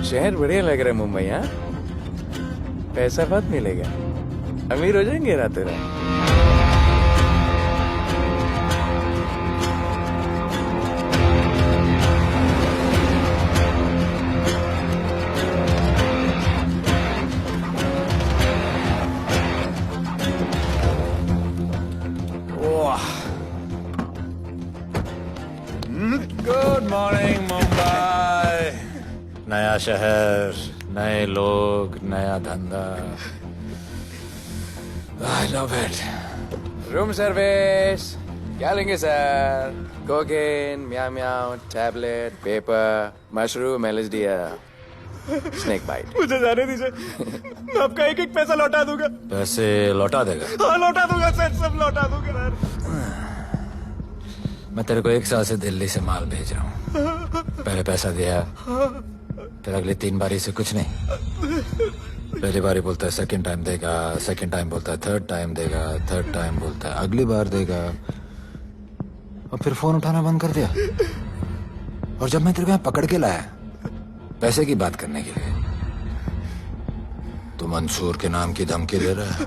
शहर बढ़िया लग रहा है मुंबई। हाँ, पैसा बहुत मिलेगा, अमीर हो जाएंगे रातों रात। Good morning Mumbai. नया शहर, नए लोग, नया धंधा। I love it. Room service क्या लेंगे sir? Cocaine, meow meow, tablet, paper, mushroom, LSD, snake bite. मुझे जाने दीजिए, मैं आपका एक एक पैसा लौटा दूंगा। पैसे लौटा देगा? हाँ लौटा दूंगा सर, सब लौटा दूंगा सर। मैं तेरे को 1 साल से दिल्ली से माल भेज रहा हूँ। पहले पैसा दिया, फिर अगली 3 बारी से कुछ नहीं। पहली बारी बोलता है सेकंड टाइम देगा, सेकंड टाइम बोलता है थर्ड टाइम देगा, थर्ड टाइम बोलता है अगली बार देगा, और फिर फोन उठाना बंद कर दिया। और जब मैं तेरे को यहाँ पकड़ के लाया पैसे की बात करने के लिए, तो मंसूर के नाम की धमकी दे रहा है।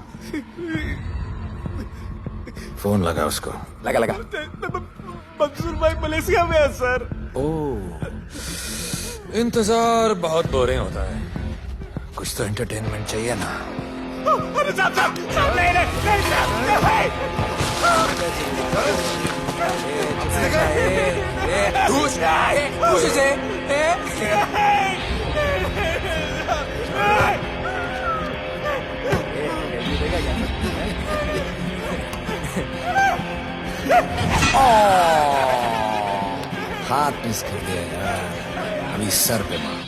फोन लगा उसको। लगा लगा। मंसूर भाई मलेशिया में है सर। ओह, इंतजार बहुत बोरिंग होता है, कुछ तो एंटरटेनमेंट चाहिए ना। अरे साहब साहब साहब, नहीं नहीं नहीं साहब, हाथ मिस कर दिया यार, अभी सर पे मार।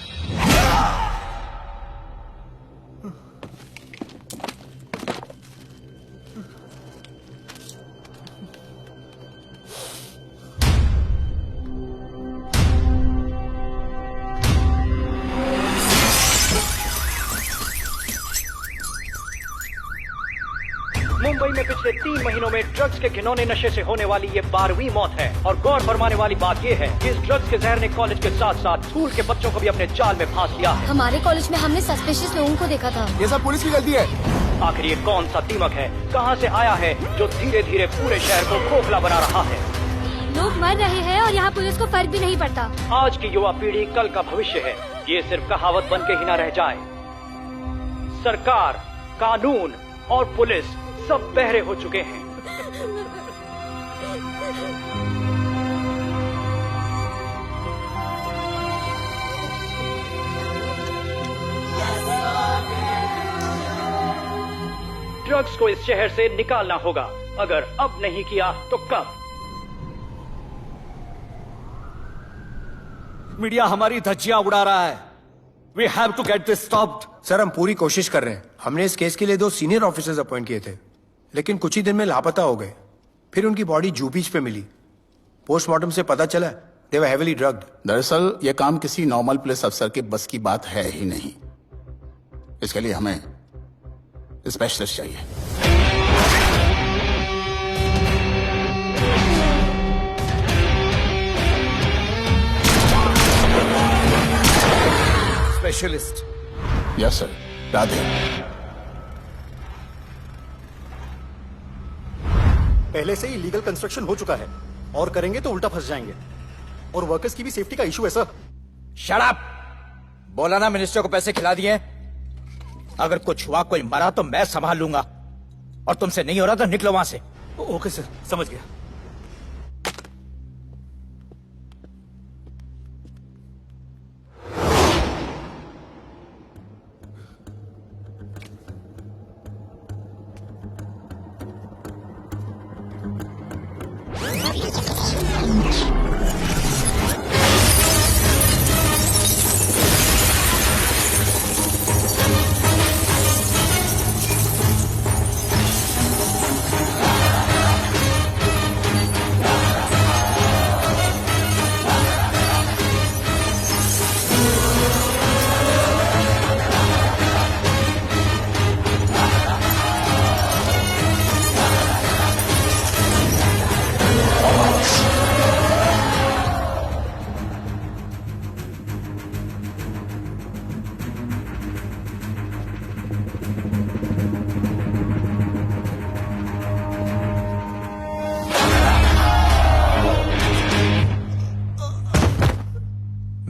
मुंबई में पिछले 3 महीनों में ड्रग्स के घिनौने नशे से होने वाली ये 12वीं मौत है। और गौर फरमाने वाली बात ये है कि इस ड्रग्स के जहर ने कॉलेज के साथ साथ स्कूल के बच्चों को भी अपने जाल में फांस लिया है। हमारे कॉलेज में हमने सस्पिशियस लोगों को देखा था। ये सब पुलिस की गलती है। आखिर ये कौन सा दीमक है, कहां से आया है, जो धीरे धीरे पूरे शहर को खोखला बना रहा है? लोग मर रहे हैं और यहाँ पुलिस को फर्क भी नहीं पड़ता। आज की युवा पीढ़ी कल का भविष्य है, ये सिर्फ कहावत बन के ही न रह जाए। सरकार, कानून और पुलिस सब बहरे हो चुके हैं। ड्रग्स को इस शहर से निकालना होगा। अगर अब नहीं किया तो कब? मीडिया हमारी धज्जियां उड़ा रहा है। We have to get this stopped. Sir हम पूरी कोशिश कर रहे हैं। हमने इस केस के लिए 2 सीनियर ऑफिसर्स अपॉइंट किए थे, लेकिन कुछ ही दिन में लापता हो गए। फिर उनकी बॉडी जू बीच पे मिली। पोस्टमार्टम से पता चला दे वर हेवीली ड्रग्ड। दरअसल यह काम किसी नॉर्मल पुलिस अफसर के बस की बात है ही नहीं। इसके लिए हमें स्पेशलिस्ट चाहिए। स्पेशलिस्ट? Yes sir. राधे। पहले से ही लीगल कंस्ट्रक्शन हो चुका है, और करेंगे तो उल्टा फंस जाएंगे। और वर्कर्स की भी सेफ्टी का इशू है सर। Shut up! बोला ना मिनिस्टर को पैसे खिला दिए। अगर कुछ हुआ, कोई मरा तो मैं संभाल लूंगा, और तुमसे नहीं हो रहा तो निकलो वहां से। ओके सर, समझ गया।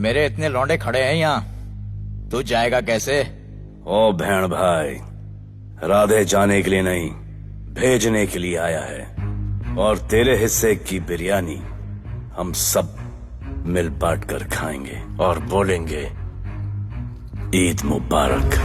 मेरे इतने लौंडे खड़े हैं यहाँ, तू जाएगा कैसे? ओ बहन भाई, राधे जाने के लिए नहीं, भेजने के लिए आया है। और तेरे हिस्से की बिरयानी हम सब मिल बांट कर खाएंगे और बोलेंगे ईद मुबारक।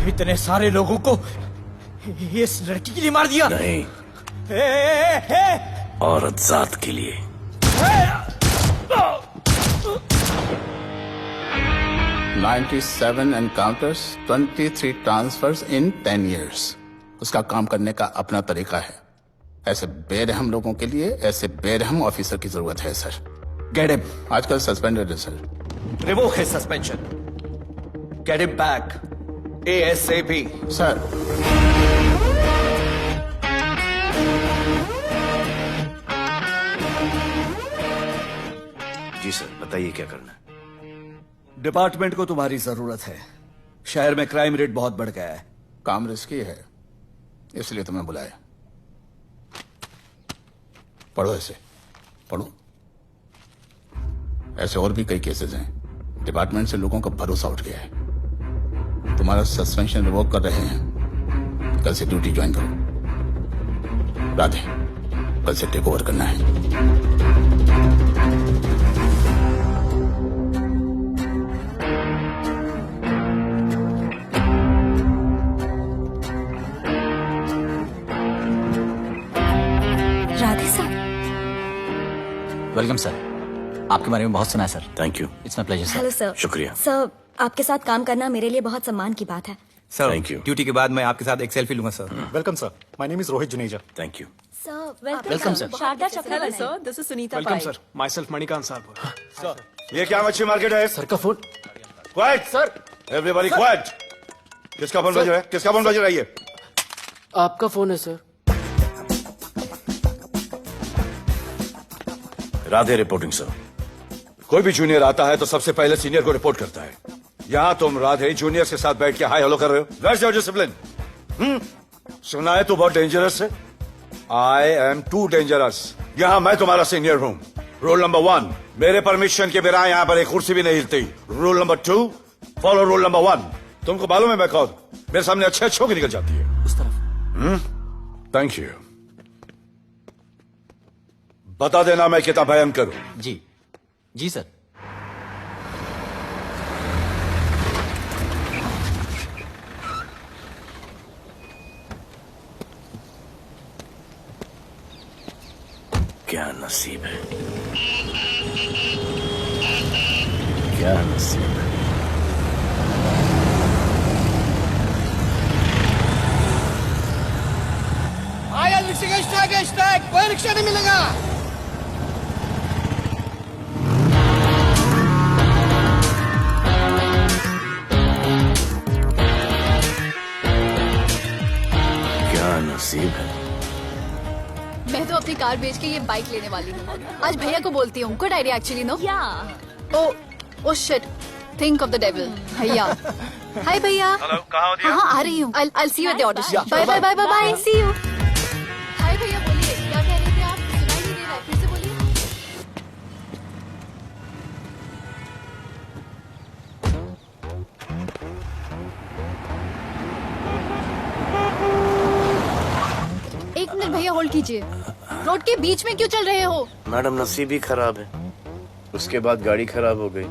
इतने सारे लोगों को इस लड़की के लिए मार दिया? नहीं, औरत जात के लिए। $97 encounters, 23 transfers in 10 years. उसका काम करने का अपना तरीका है। ऐसे बेरहम लोगों के लिए ऐसे बेरहम ऑफिसर की जरूरत है सर। Get him. आजकल सस्पेंडेड है sir. Revoke his suspension. Get him back. ASAP. Sir ji sir, बताइए क्या करना है। डिपार्टमेंट को तुम्हारी जरूरत है। शहर में क्राइम रेट बहुत बढ़ गया है। काम रिस्की है, इसलिए तुम्हें बुलाया। पढ़ो ऐसे, पढ़ो। ऐसे और भी कई केसेस हैं। डिपार्टमेंट से लोगों का भरोसा उठ गया है। तुम्हारा सस्पेंशन रिवोक कर रहे हैं। कल से ड्यूटी ज्वाइन करो। राधे, कल से टेक ओवर करना है। राधे सर। Welcome sir. आपके बारे में बहुत सुना है sir. Thank you. It's my pleasure sir. Hello sir. शुक्रिया। सर, आपके साथ काम करना मेरे लिए बहुत सम्मान की बात है। Sir, Thank you. ड्यूटी के बाद मैं आपके साथ एक सेल्फी लूंगा sir. Welcome sir, my name is Rohit Juneja. Thank you. Sir, welcome sir. Sharda Chakraborty sir. This is Sunita welcome sir, myself Manikant साहब। ये क्या मच्छी मार्केट है? सर का phone. Quiet sir, everybody quiet. किसका फोन बज रहा है? किसका फोन बज रहा है? ये आपका फोन है सर। Radhe reporting sir. कोई भी जूनियर आता है तो सबसे पहले सीनियर को रिपोर्ट करता है। यहाँ तुम राधे जूनियर के साथ बैठ के हाई हेलो कर रहे हो। Where's your discipline? सुना है तू बहुत डेंजरस है। I am too dangerous. यहाँ मैं तुम्हारा सीनियर हूँ। रूल नंबर 1, मेरे परमिशन के बिना यहाँ पर एक कुर्सी भी नहीं हिलती। Rule number 2, follow rule number 1। तुमको मालूम है मैं कौन? मेरे सामने अच्छे अच्छों की निकल जाती है। उस तरफ। Thank you. बता देना मैं कितना भयंकर हूं। जी जी सर। क्या नसीब है, क्या नसीब है। आया रिक्शा कोई रिक्शा नहीं मिलेगा। क्या नसीब है, कार बेच के ये बाइक लेने वाली हूँ। आज भैया को बोलती हूँ। Good idea actually, no? Oh shit, think of the devil. भैया, हाय भैया। हेलो, कहाँ हो दिया? हाँ, आ रही हूँ। I'll see you at the audition. Bye bye bye bye bye, see you. Hi भैया, बोलिए क्या कह रहे थे आप? सुनाई नहीं दे रहा है, फिर से बोलिए। एक मिनट भैया, होल्ड कीजिए। रोड के बीच में क्यों चल रहे हो? मैडम नसीब ही खराब है, उसके बाद गाड़ी खराब हो गई।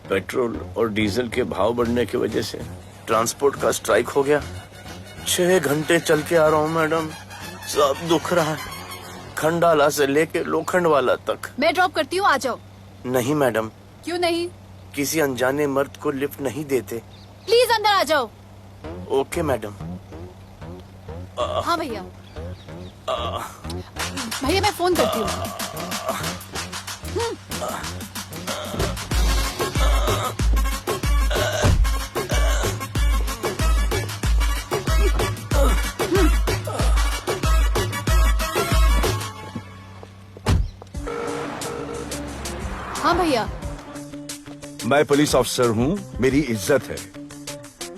पेट्रोल और डीजल के भाव बढ़ने की वजह से ट्रांसपोर्ट का स्ट्राइक हो गया। 6 घंटे चल के आ रहा हूँ मैडम, सब दुख रहा है, खंडाला से लेके लोखंडवाला तक। मैं ड्रॉप करती हूँ, आ जाओ। नहीं मैडम। क्यों नहीं? किसी अनजाने मर्द को लिफ्ट नहीं देते। प्लीज अंदर आ जाओ। Okay madam. हाँ भैया। भैया मैं फोन करती हूँ। हाँ भैया। मैं पुलिस ऑफिसर हूँ, मेरी इज्जत है।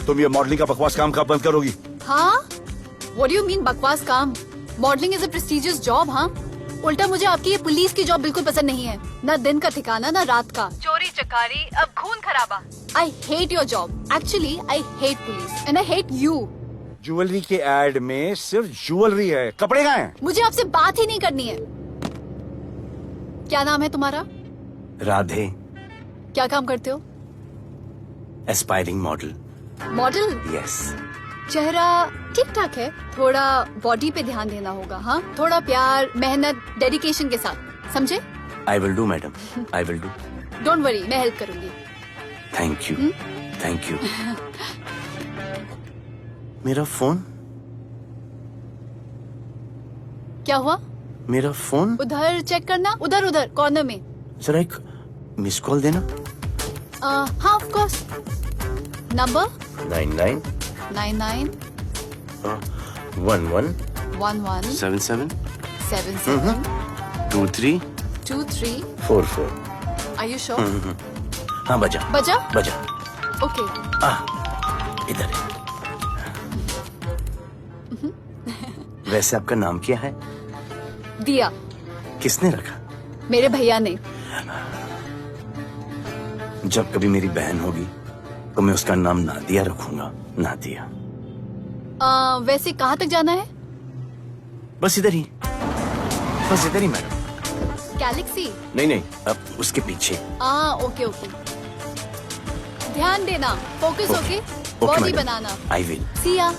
तुम ये मॉडलिंग का बकवास काम कब बंद करोगी? हाँ? What do you mean बकवास काम? Modelling is a prestigious job. हाँ, उल्टा मुझे आपकी ये पुलिस की जॉब बिल्कुल पसंद नहीं है। ना दिन का ठिकाना, ना रात का। चोरी चकारी, अब खून खराबा। I hate your job. Actually, I hate police and I hate you. Jewellery के एड में सिर्फ ज्वेलरी है, कपड़े कहाँ हैं? मुझे आपसे बात ही नहीं करनी है। क्या नाम है तुम्हारा? राधे। क्या काम करते हो? Aspiring model. मॉडल? यस। चेहरा ठीक ठाक है, थोड़ा बॉडी पे ध्यान देना होगा। हाँ, थोड़ा प्यार, मेहनत, डेडिकेशन के साथ, समझे? I will do madam, I will do. Don't worry, मैं हेल्प करूंगी। Thank you, thank you. मेरा फोन? क्या हुआ? मेरा फोन? उधर चेक करना, उधर उधर कॉर्नर में। जरा एक मिस कॉल देना। हाँ of course. Number 99 99 11 11 77 77 23 23 44। Are you sure? हाँ बजा बजा? बजा। ओके। इधर है। वैसे आपका नाम क्या है? दिया। किसने रखा? मेरे भैया ने। जब कभी मेरी बहन होगी तो मैं उसका नाम नादिया रखूंगा, नादिया। वैसे कहाँ तक जाना है? बस इधर ही, बस इधर ही मैडम। गैलेक्सी? नहीं नहीं, अब उसके पीछे। Okay okay. ध्यान देना, focus okay, okay, body madam. बनाना। I will. See ya.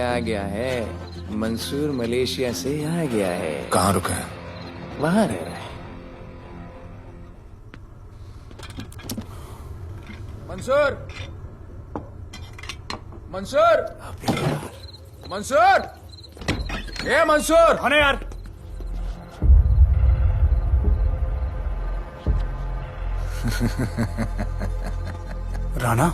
आ गया है। मंसूर मलेशिया से आ गया है। कहाँ रुका है? वहां रह रहा है। मंसूर, मंसूर, मंसूर, ए मंसूर। आने यार। राणा,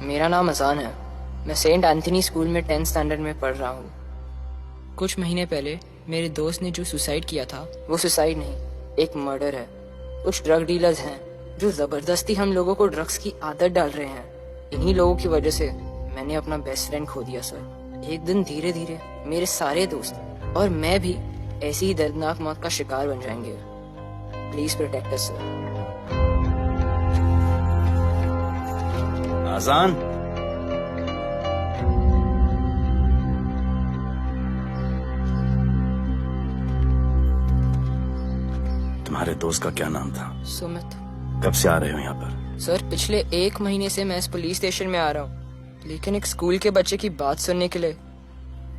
मेरा नाम अजान है। मैं सेंट एंथनी स्कूल में 10th स्टैंडर्ड में पढ़ रहा हूँ। कुछ महीने पहले मेरे दोस्त ने जो सुसाइड किया था, वो सुसाइड नहीं, एक मर्डर है। कुछ ड्रग डीलर्स हैं जो जबरदस्ती हम लोगों को ड्रग्स की आदत डाल रहे हैं। इन्हीं लोगों की वजह से मैंने अपना बेस्ट फ्रेंड खो दिया सर। एक दिन धीरे धीरे मेरे सारे दोस्त और मैं भी ऐसी ही दर्दनाक मौत का शिकार बन जाएंगे। Please protect us sir. Azaan, तुम्हारे दोस्त का क्या नाम था? सुमित। कब से आ रहे हो यहाँ पर? सर पिछले 1 महीने से मैं इस पुलिस स्टेशन में आ रहा हूँ, लेकिन एक स्कूल के बच्चे की बात सुनने के लिए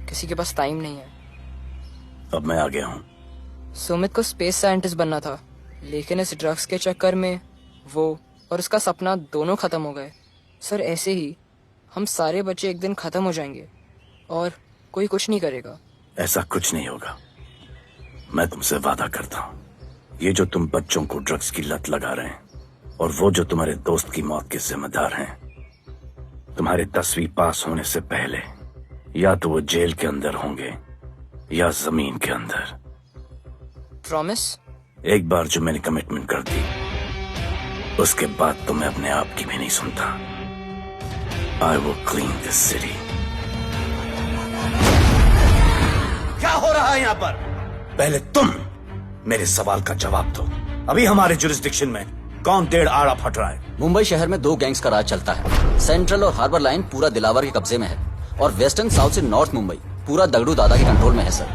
किसी के पास टाइम नहीं है। अब मैं आ गया हूँ। सुमित को स्पेस साइंटिस्ट बनना था, लेकिन इस ड्रग्स के चक्कर में वो और उसका सपना दोनों खत्म हो गए। सर ऐसे ही हम सारे बच्चे एक दिन खत्म हो जाएंगे और कोई कुछ नहीं करेगा। ऐसा कुछ नहीं होगा, मैं तुमसे वादा करता हूँ। ये जो तुम बच्चों को ड्रग्स की लत लगा रहे हैं और वो जो तुम्हारे दोस्त की मौत के जिम्मेदार हैं, तुम्हारे 10वीं पास होने से पहले या तो वो जेल के अंदर होंगे या जमीन के अंदर। प्रॉमिस? एक बार जो मैंने कमिटमेंट कर दी, उसके बाद तो मैं अपने आप की भी नहीं सुनता। I will clean this city. क्या हो रहा है यहाँ पर? पहले तुम मेरे सवाल का जवाब दो। अभी हमारे जुरिस्डिक्शन में कौन टेढ़ आड़ा फट रहा है? मुंबई शहर में 2 गैंग्स का राज चलता है। सेंट्रल और हार्बर लाइन पूरा दिलावर के कब्जे में है और वेस्टर्न साउथ से नॉर्थ मुंबई पूरा दगड़ू दादा के कंट्रोल में है सर।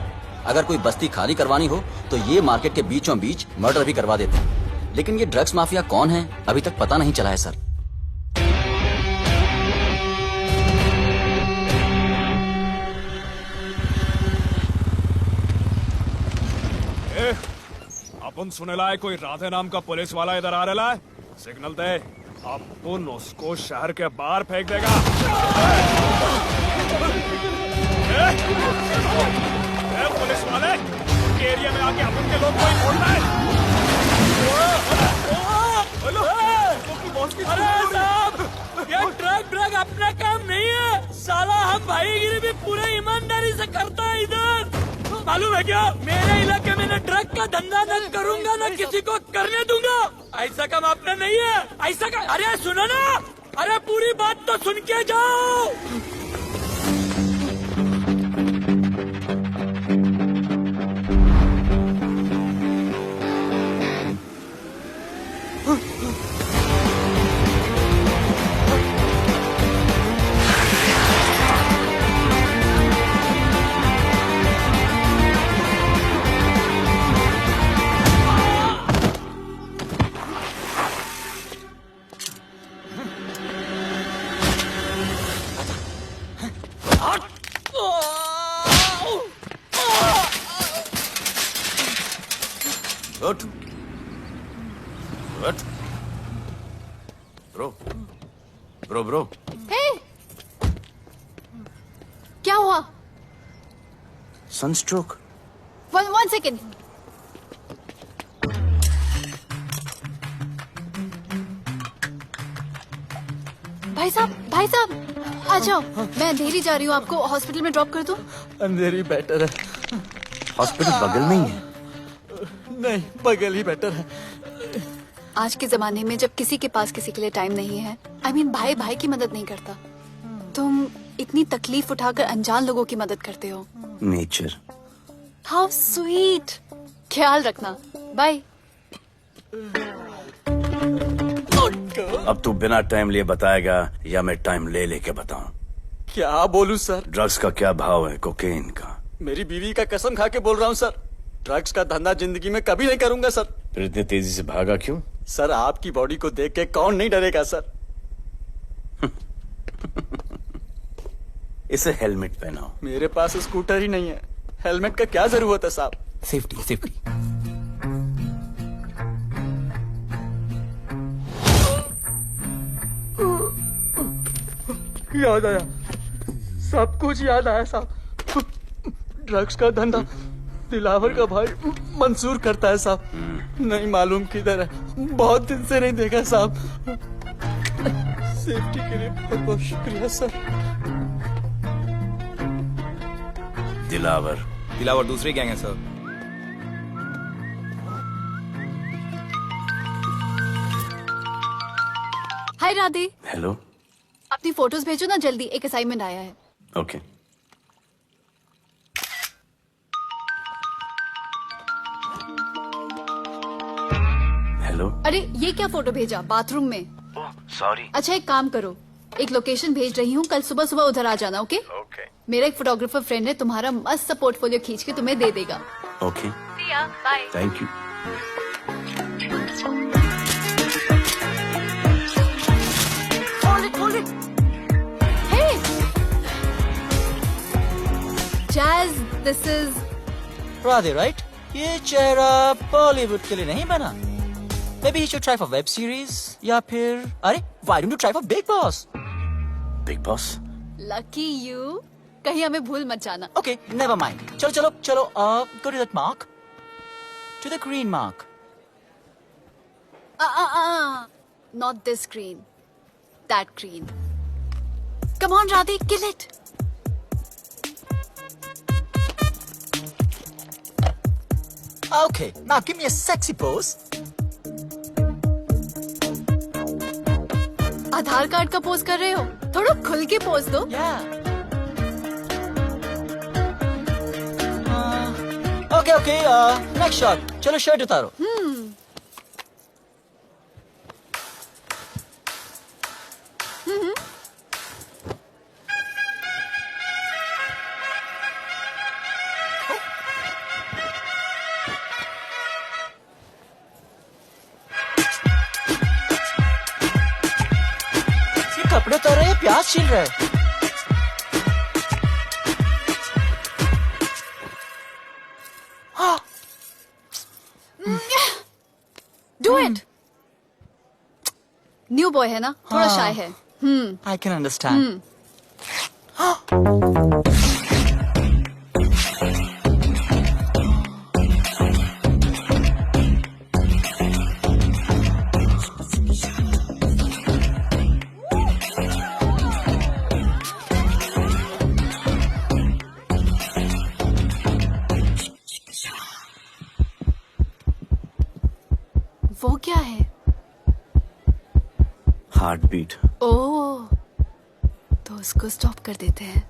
अगर कोई बस्ती खाली करवानी हो तो ये मार्केट के बीचों बीच मर्डर भी करवा देते हैं, लेकिन ये ड्रग्स माफिया कौन है अभी तक पता नहीं चला है सर। अपन सुनेला है कोई राधे नाम का पुलिस वाला इधर आ रहा है। सिग्नल दे, अपन उसको शहर के बाहर फेंक देगा। पुलिस वाले एरिया में आके अपन के लोग कोई छोड़ना है। अरे साहब, ये ड्रग अपना काम नहीं है साला। हम भाईगिरी भी पूरे ईमानदारी से करता है इधर। मालूम है क्या, मेरे इलाके में न ड्रग का धंधा न करूंगा न किसी को करने दूंगा। ऐसा काम अपना नहीं है। ऐसा का अरे सुनो ना, अरे पूरी बात तो सुन के जाओ। Good. Good. Bro. हे! क्या हुआ? Sunstroke. One second. भाई साहब आ जाओ। मैं अंधेरी जा रही हूँ, आपको हॉस्पिटल में ड्रॉप कर दूँ? अंधेरी बेटर है। हॉस्पिटल बगल में ही है। नहीं, बगल ही बेटर है। आज के जमाने में जब किसी के पास किसी के लिए टाइम नहीं है, I mean, भाई भाई की मदद नहीं करता, तुम इतनी तकलीफ उठाकर अनजान लोगों की मदद करते हो। नेचर। How sweet. ख्याल रखना। बाय। अब तू बिना टाइम लिए बताएगा या मैं टाइम ले लेके बताऊं? क्या बोलूं सर? ड्रग्स का क्या भाव है कोकेन का? मेरी बीवी का कसम खा के बोल रहा हूँ सर, ड्रग्स का धंधा जिंदगी में कभी नहीं करूंगा सर। फिर इतनी तेजी से भागा क्यों? सर आपकी बॉडी को देख के कौन नहीं डरेगा सर। इसे हेलमेट पहनाओ। मेरे पास स्कूटर ही नहीं है, हेलमेट का क्या जरूरत है साहब? सेफ्टी। याद आया, सब कुछ याद आया साहब। ड्रग्स का धंधा दिलावर का भाई मंसूर करता है साहब। नहीं मालूम किधर है, बहुत दिन से नहीं देखा साहब। सेफ्टी के लिए बहुत बहुत शुक्रिया सर। दिलावर दूसरी गैंग है सर। हाय राधे। हेलो। अपनी फोटोज भेजो ना जल्दी, एक असाइनमेंट आया है। ओके। हेलो। अरे ये क्या फोटो भेजा बाथरूम में? सॉरी। अच्छा एक काम करो, एक लोकेशन भेज रही हूँ, कल सुबह सुबह उधर आ जाना। ओके? मेरा एक फोटोग्राफर फ्रेंड है, तुम्हारा मस्त सा पोर्टफोलियो खींच के तुम्हें दे देगा। Okay. Bye. Thank you. This is Radhe, right? ये चेहरा बॉलीवुड के लिए नहीं बना. Maybe he should try for web series या फिर अरे why don't you try for Big Boss? Big Boss? Lucky you. कहीं हमें भूल मत जाना. Okay, never mind. चलो. Go to that mark. To the green mark. Not this green. That green. Come on, Radhe, kill it. Okay, now give me a sexy pose. Aadhaar card का pose कर रहे हो? थोड़ा खुल के pose दो. Okay, next shot. चलो shirt उतारो. कपड़े उतार रहे हैं, प्याज छील रहे हैं. Do it. न्यू बॉय है ना, थोड़ा शाय है. I can understand. वो क्या है? Heart beat. ओह, तो उसको स्टॉप कर देते हैं.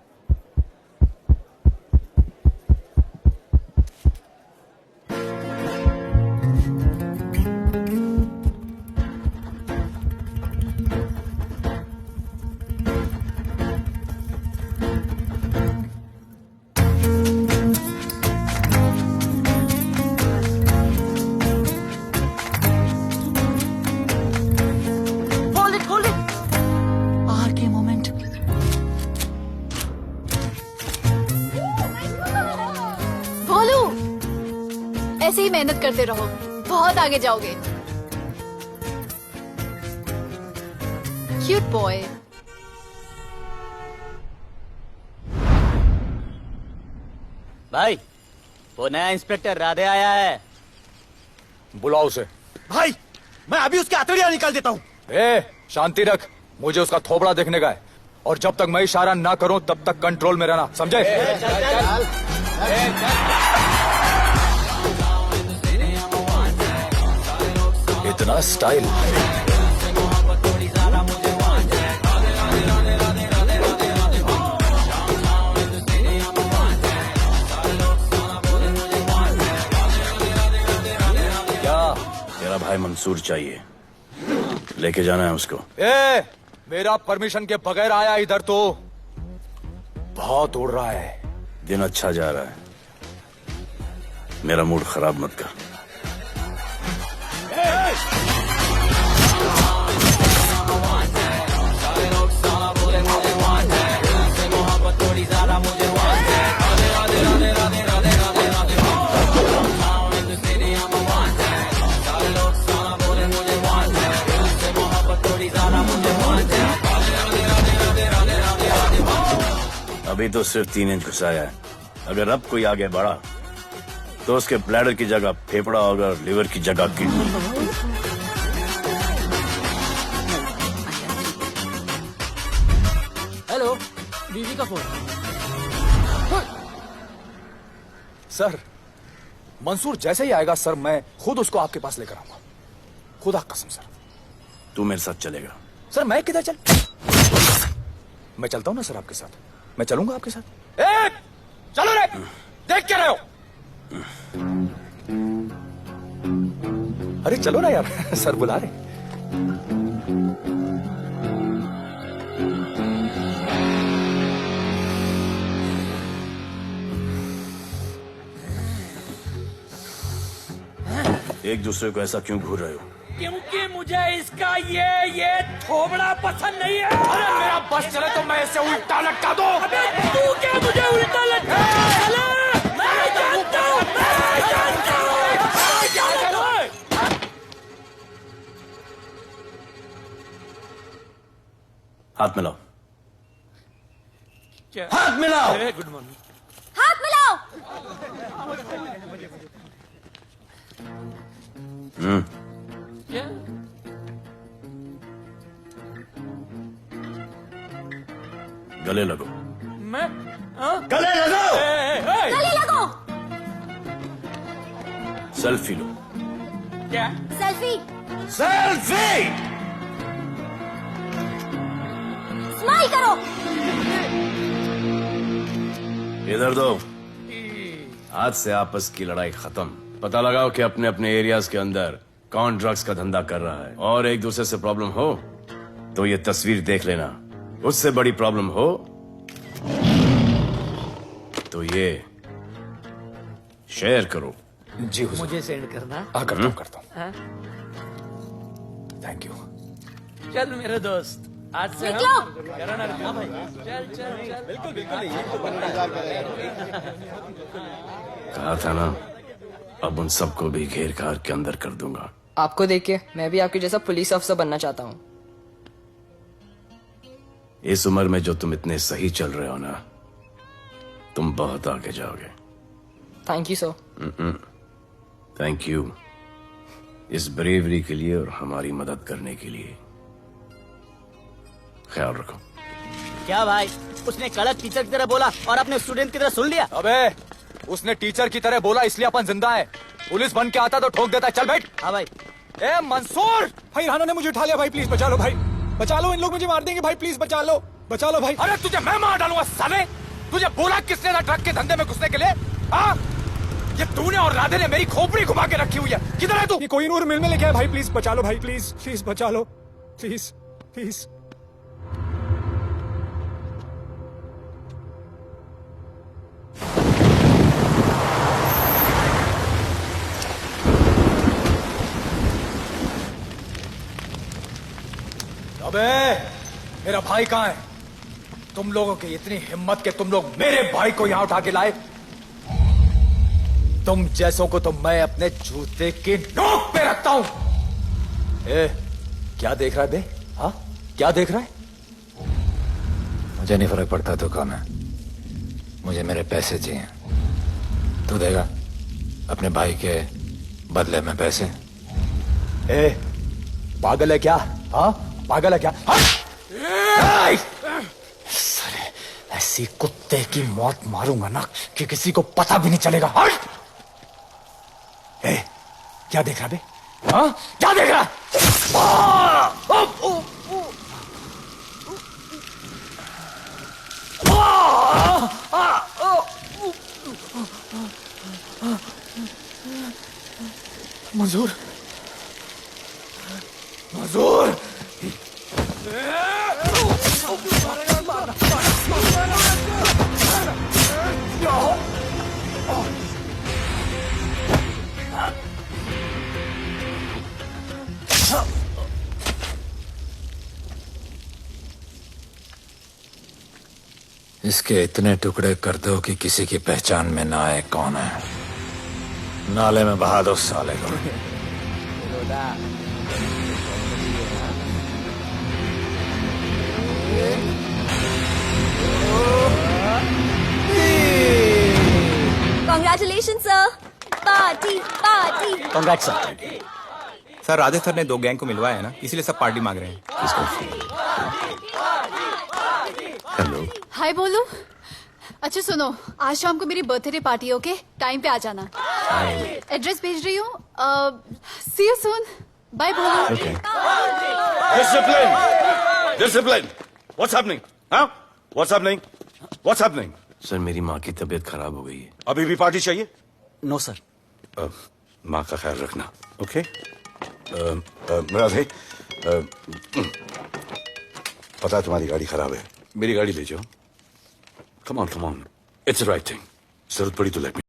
ऐसे ही मेहनत करते रहो, बहुत आगे जाओगे. Cute boy. भाई, वो नया इंस्पेक्टर राधे आया है. बुलाओ उसे. भाई, मैं अभी उसकी हथेलियां निकाल देता हूँ. शांति रख. मुझे उसका थोबड़ा देखने का है, और जब तक मैं इशारा ना करूं तब तक कंट्रोल में रहना, समझे? इतना स्टाइल. क्या? तेरा भाई मंसूर चाहिए, लेके जाना है उसको. मेरा परमिशन के बगैर आया इधर तो बहुत उड़ रहा है. दिन अच्छा जा रहा है, मेरा मूड खराब मत कर. अभी तो सिर्फ 3 इंच घुसाया है. अगर अब कोई आगे बढ़ा तो उसके ब्लैडर की जगह फेफड़ा होगा और लिवर की जगह किडनी. हेलो, बीवी का फोन. सर, मंसूर जैसे ही आएगा सर, मैं खुद उसको आपके पास लेकर आऊंगा. खुदा कसम सर. तू मेरे साथ चलेगा? सर मैं किधर मैं चलता हूं ना सर आपके साथ. मैं चलूंगा आपके साथ. चलो रे, देख क्या रहे हो? अरे चलो ना यार. सर बुला रहे. एक दूसरे को ऐसा क्यों घूर रहे हो? क्योंकि मुझे इसका ये थोबड़ा पसंद नहीं है. अरे मेरा बस चले तो मैं इसे उल्टा लटका दो. अबे तू क्या मुझे उल्टा लटका? हाथ मिलाओ। क्या? हाथ मिलाओ। Good morning. हाथ मिलाओ। क्या? गले लगो। मैं हाँ? गले लगो। गले लगो। सेल्फी लो। क्या? सेल्फी। सेल्फी। स्माइल करो। इधर दो। आज से आपस की लड़ाई खत्म। पता लगाओ कि अपने अपने एरियाज के अंदर कौन ड्रग्स का धंधा कर रहा है, और एक दूसरे से प्रॉब्लम हो तो ये तस्वीर देख लेना। उससे बड़ी प्रॉब्लम हो तो ये शेयर करो। जी हुजूर। मुझे सेंड करना। हाँ, करता हूँ करता हूँ। हाँ? Thank you. चल मेरे दोस्त, आज से निकलो। करो ना। हाँ भाई, चल चल चल। बिल्कुल कहा था ना, अब उन सबको भी घेर घार के अंदर कर दूंगा। आपको देख के मैं भी आपके जैसा पुलिस अफसर बनना चाहता हूँ। इस उम्र में जो तुम इतने सही चल रहे हो ना, तुम बहुत आगे जाओगे। Thank you sir. Thank you इस ब्रेवरी के लिए और हमारी मदद करने के लिए। ख्याल रखो। क्या भाई, उसने गलत टीचर की तरह बोला और अपने स्टूडेंट की तरह सुन लिया। अबे उसने टीचर की तरह बोला इसलिए अपन जिंदा है। पुलिस बन के आता तो ठोक देता। चल बैठ। हाँ भाई। ए मंसूर, भाई राना ने मुझे उठा लिया। भाई प्लीज बचा लो, भाई बचा लो, इन लोग मुझे मार देंगे। भाई प्लीज बचा लो, बचा लो भाई। अरे तुझे मैं मार डालूंगा साले। तुझे बोला किसने था ट्रक के धंधे में घुसने के लिए? हाँ, ये तूने और राधे ने मेरी खोपड़ी घुमा के रखी हुई है। किधर है तू? ये कोई नूर मिल में लेके आया। भाई प्लीज बचा लो, भाई प्लीज प्लीज बचा लो, प्लीज प्लीज। अबे मेरा भाई कहाँ है? तुम लोगों की इतनी हिम्मत कि तुम लोग मेरे भाई को यहां उठा के लाए। तुम जैसों को तो मैं अपने जूते की नोक पे रखता हूं। ए, क्या देख रहा है बे? हाँ, क्या देख रहा है? मुझे नहीं फर्क पड़ता तो कौन है, मुझे मेरे पैसे चाहिए। तू देगा अपने भाई के बदले में पैसे? ए, पागल है क्या? हाँ, पागल है क्या? हाँ? साले, ऐसी कुत्ते की मौत मारूंगा ना कि किसी को पता भी नहीं चलेगा। हट! ए, क्या देख रहा बे? हाँ, क्या देख रहा? मंजूर, मंजूर। इसके इतने टुकड़े कर दो कि किसी की पहचान में ना आए कौन है। नाले में बहा दो साले को। Congratulations, sir. Party party. Congrats sir. Sir Radhe sir ने 2 गैंग को मिलवाया है ना, इसीलिए सब पार्टी मांग रहे हैं। हेलो। हाय बोलू। अच्छा सुनो, आज शाम को मेरी बर्थडे पार्टी, ओके? टाइम पे आ जाना। एड्रेस भेज रही हूँ। सी यू सून। बाय बोलू। Discipline! Discipline! What's happening? Huh? What's happening? What's happening? Sir, मेरी माँ की तबीयत खराब हो गई है। अभी भी पार्टी चाहिए? No sir. माँ का ख्याल रखना, ओके? राधे, पता है तुम्हारी गाड़ी खराब है, मेरी गाड़ी ले जाओ। Come on, it's the right thing. जरूरत पड़ी तो लेट मी